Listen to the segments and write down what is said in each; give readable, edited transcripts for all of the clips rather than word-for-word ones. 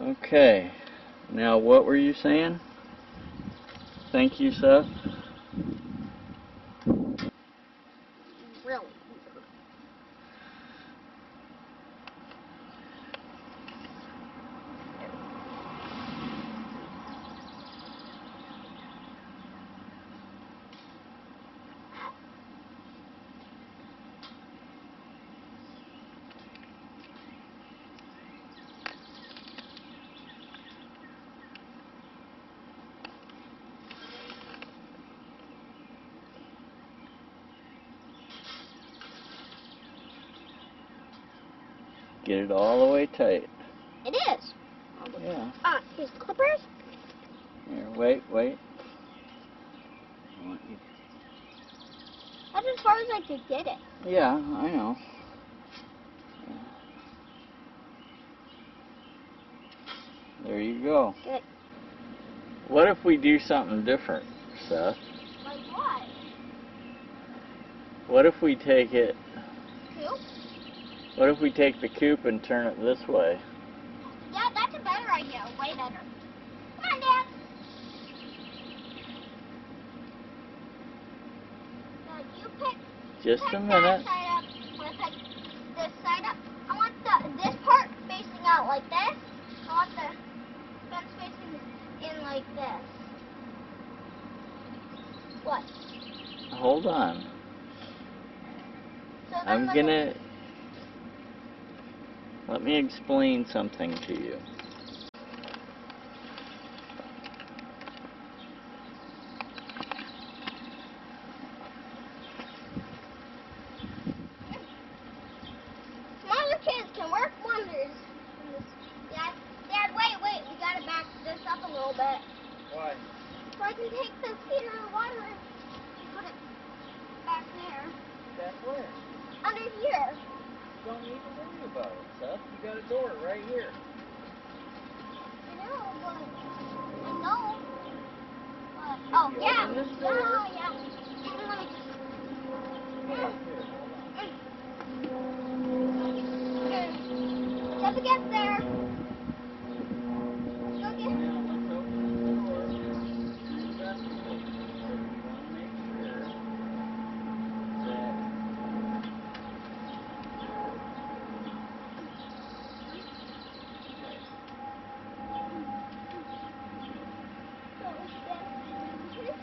Okay, now what were you saying? Thank you, Seth. Really? Get it all the way tight. It is. Yeah. These clippers? Here, wait. That's as far as I could get it. Yeah, I know. There you go. Good. What if we do something different, Seth? Like what? What if we take it... Coop? What if we take the coop and turn it this way? Yeah, that's a better idea. Way better. Come on, Dad. You pick. Just pick a minute. That side up. Want to pick this side up? I want this part facing out like this. I want the fence facing in like this. What? Hold on. So I'm gonna... Let me explain something to you. Smaller kids can work wonders. Dad, wait. We gotta back this up a little bit. Why? So I can take the feeder in the water and put it back there. Back where? Under here. Don't need to worry about it, Seth. You got a door right here. I know, but oh, You yeah. open this door. Yeah. Let me just... Step against there. Go get... Now let's open the door and investigate. Because we want to make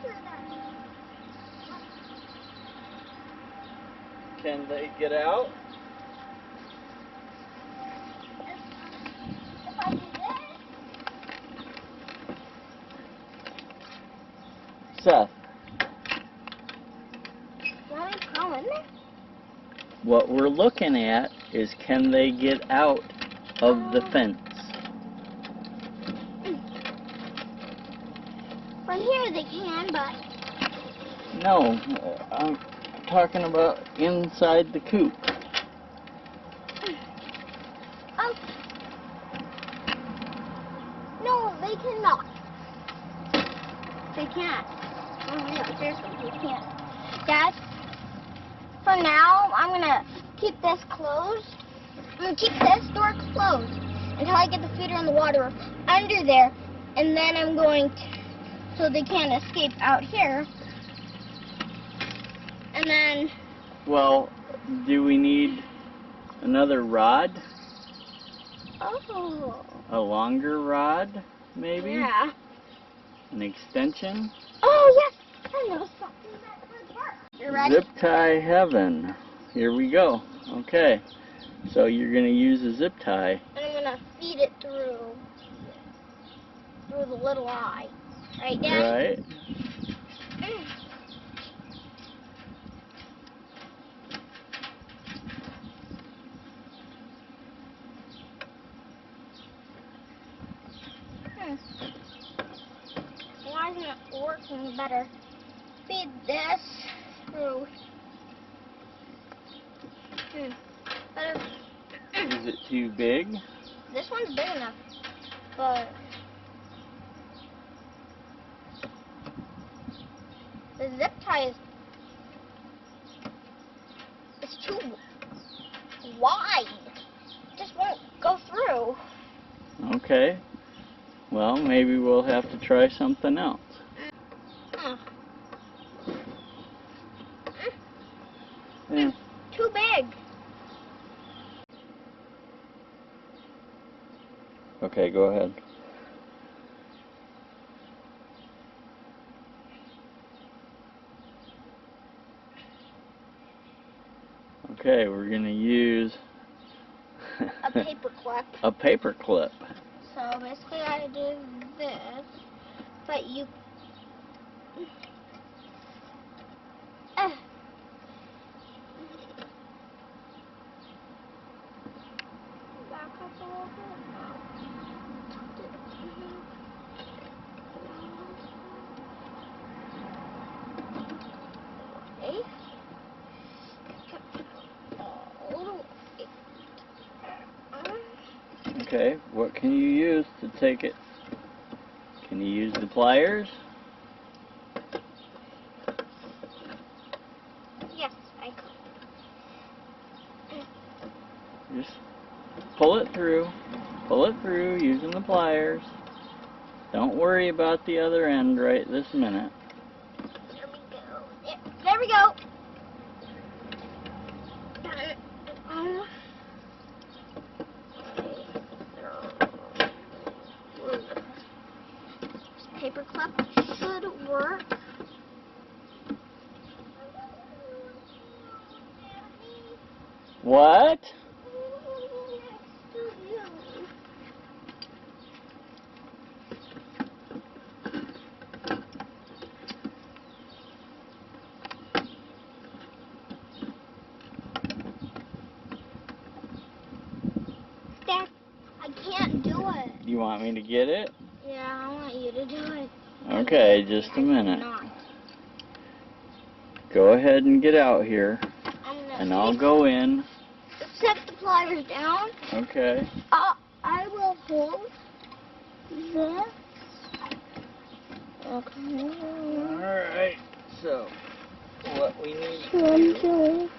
sure that... Can they get out? If I do this... Seth. You want me to crawl in there? What we're looking at is can they get out of the fence? From here they can, but... No, I'm talking about inside the coop. Oh. No, they cannot. They can't. Oh, yeah, seriously, they can't. Dad, for now, I'm going to keep this closed. I'm going to keep this door closed until I get the feeder in the water under there. And then I'm going to, so they can't escape out here. And then... Well, do we need another rod? Oh. A longer rod, maybe? Yeah. An extension? Oh, yes. I know something that would work. You ready? Zip tie heaven. Here we go. Okay. So you're going to use a zip tie. And I'm going to feed it through the little eye. Right, Daddy? Right. Why isn't it working better? Feed this through. Better. Is it too big? This one's big enough, but the zip tie is too wide. It just won't go through. Okay. Well, maybe we'll have to try something else. Yeah. Too big. Okay, go ahead. Okay, we're going to use A paper clip. a paper clip. So basically I do this, but you... Back up a little bit. Okay, what can you use to take it? Can you use the pliers? Yes, I can. Just pull it through using the pliers. Don't worry about the other end right this minute. There we go. There we go. Paper clip should work. What? Dad, I can't do it. You want me to get it? Yeah, I want you to do it. Okay, just a minute. Go ahead and get out here, and I'll go in. Set the pliers down. Okay. I will hold this. Okay. Alright, so what we need to do.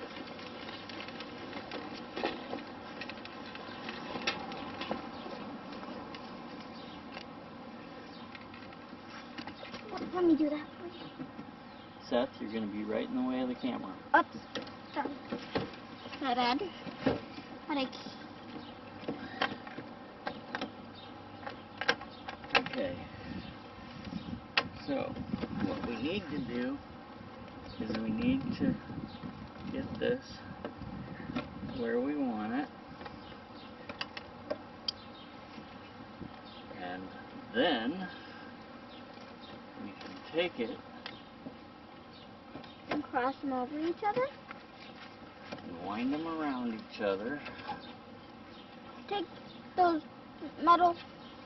Let me do that for you. Seth, you're going to be right in the way of the camera. Oops. Sorry. My bad. Okay. So, what we need to do is we need to get this where we want it. And then we can take it And cross them over each other. and wind them around each other. Take those metal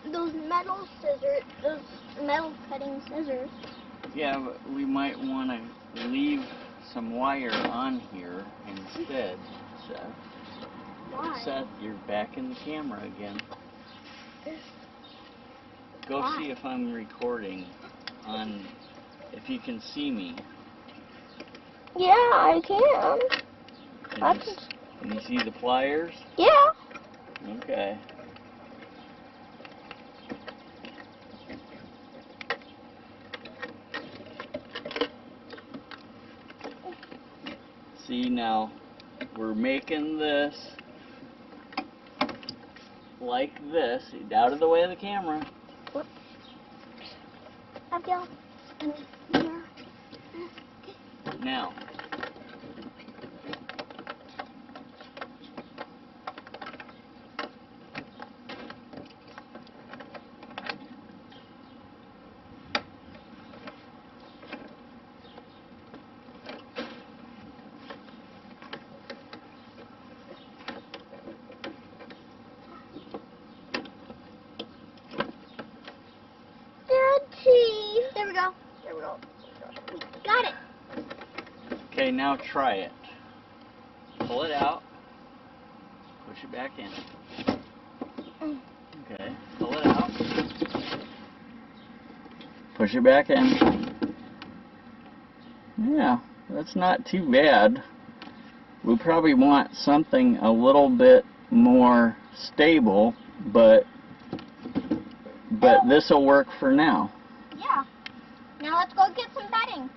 scissors, those metal cutting scissors. Yeah, but we might want to leave some wire on here instead, Seth. Why? Seth, you're back in the camera again. Go Why? see if I'm recording on, if you can see me. Yeah, I can. Can you see the pliers? Yeah. Okay. See, now we're making this like this, out of the way of the camera. Whoops. Abigail, in here. Now, There we go. There we go. Got it. okay, now try it. Pull it out. Push it back in. Okay, pull it out. Push it back in. Yeah, that's not too bad. We probably want something a little bit more stable, but But this will work for now. Yeah. Now let's go get some bedding.